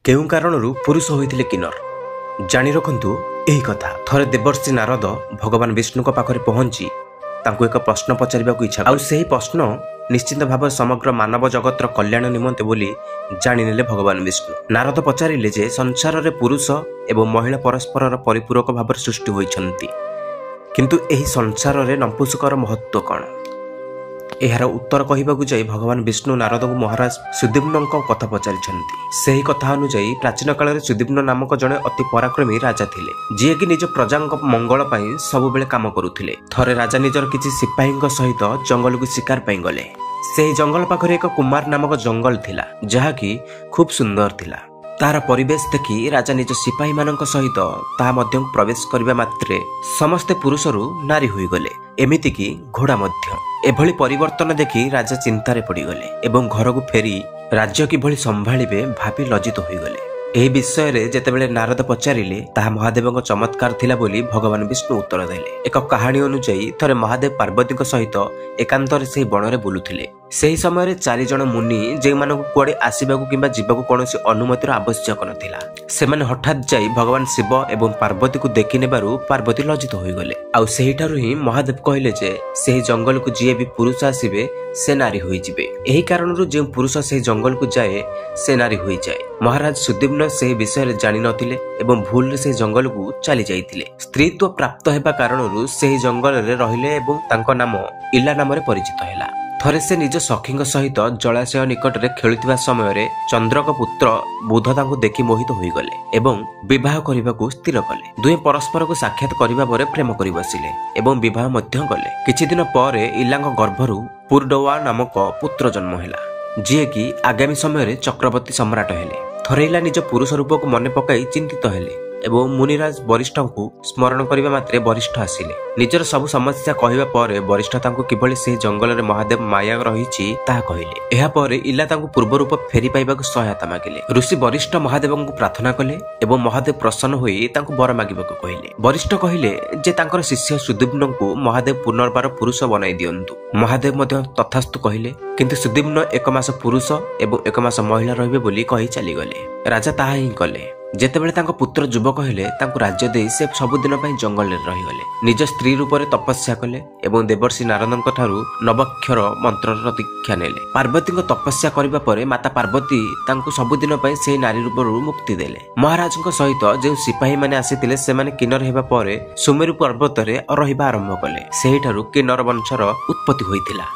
केउ कारणरू पुरुष होइथिले किन्नर जानि रखंतु एही कथा। थरे देवर्षि नारद भगवान विष्णु पाखरे पहुंची तांको एक प्रश्न पचारिबा को इच्छा आ सेही प्रश्न निश्चित भाव समग्र मानव जगतर कल्याण निमंते बोली जानिनेले भगवान विष्णु। नारद पचारिले जे संसार रे पुरुष एवं महिला परस्पर परिपूरक भाव सृष्टि होइछन्ति, किंतु एही संसार रे नपुंसकर महत्व कौन? एहार उत्तर कहबाकू जाई भगवान विष्णु नारद को महाराज सुदीम्न कथा पचारिछन्ति। सेही कथा अनुसार प्राचीन काल में सुदीम्न नामक जड़े अति पराक्रमी राजा थिले, जी कि निज प्रजा मंगल पाई सब बेले काम करुथिले। थरे राजा निजर किछि सिपाही सहित जंगल को शिकार पाई गले। सेही जंगल पाखरे एक कुमार नामक जंगल थिला, जहाँकि खूब सुंदर थिला। तार परिवेश देखि राजा निज सिपाही मानक सहित ताहा मध्य प्रवेश करबा मात्रे समस्ते पुरुषरू नारी होई गले, एमिति कि घोड़ा मध्य। एभली परिवर्तन देखि राजा चिंतारे पड़ीगले एवं घर को फेरी राज्य किभली संभाळिबे भाबी लज्जित होईगले। एही विषय रे जेतेबेले नारद पचारिले ताहा महादेव चमत्कार थिला बोली भगवान विष्णु उत्तर देले। एक कहानी अनुसार थरे महादेव पार्वती सहित एकांतरे से बन रे बुलुथिले। सेही समय 4 जन मुनि जे मानकु कुआडे आसीबाकू किंबा जीवाकू कोनोसी अनुमतिर आवश्यक नथिला, सेमाने हठात जाई भगवान शिव एवं पार्वती को देखि नेबारु पार्वती लज्जित होई गले। आ सेहीठारु ही महादेव कहले जे सेही जंगल को जे भी पुरुष आसीबे से नारी होई जिबे। एही कारणरू जे पुरुष सेही जंगल को जाए से नारी होई जाए। महाराज सुदीम्न से विषय रे जानि नथिले एवं भूल रे से जंगल को चली जाइथिले। स्त्रीत्व प्राप्त हेबा कारणरू सेही जंगल रे रहिले एवं तांको नाम इला नाम रे परिचित हैला। थरे से निज सखी सहित जलाशय निकट में खेलुवा समय चंद्रक पुत्र बुध तांको देखि मोहित होई गले एवं विवाह करने को स्थिर कले। दुहे परस्पर को साक्षात करबा परे प्रेम करि बसिले एवं विवाह मध्य गले। किछि दिन पर इलांग गर्भरू पुरडवा नामक पुत्र जन्म हैला, जी कि आगामी समय चक्रवर्ती सम्राट हेले। थरे इला निज पुरुष रूप को मन पकाई चिंतित हेले एवं मुनिराज वरिष्ठ को स्मरण करने मात्रे वरिष्ठ आसिले। निजर सब समस्या कहवा पर वरिष्ठ तांको किभली से जंगल रे महादेव माया रहिछि ताहा कहिले। एहा पर इला तांको पूर्व रूप फेरी पाइबाक सहायता मागिले। ऋषि वरिष्ठ महादेव को प्रार्थना कले एवं महादेव प्रसन्न होई तांको वर मागिबाक कहिले। वरिष्ठ कहिले जे तांकर शिष्य सुदीम्न को महादेव पुनर्बार पुरुष बनाई दियंतु। महादेव मध्य तथास्तु कहिले, किंतु सुदीम्न 1 मास पुरुष एवं 1 मास महिला रहिबे बोली कहि चली गले। राजा ताहा ही कले। जेतेबेले तांको पुत्र युवक हेले तांको राज्य दे से सबुदिन पई जंगल रे रहिगले। निज स्त्री रूप रे तपस्या कले एवं देवर्षि नारदଙ୍କ ठारू नवक्षर मंत्रर दीक्षा नेले। पार्वती को तपस्या करिबा परे माता पार्वती तांको सबुदिन पई से नारी रूपरू मुक्ति देले। महाराजଙ୍କ सहित जे सिपाही माने आसीतिले सेमाने किन्नर हेबा परे सुमेरु पर्वत रे रहिबा आरंभ कले। सेही ठारू किन्नर वंशर उत्पत्ति होइतिला।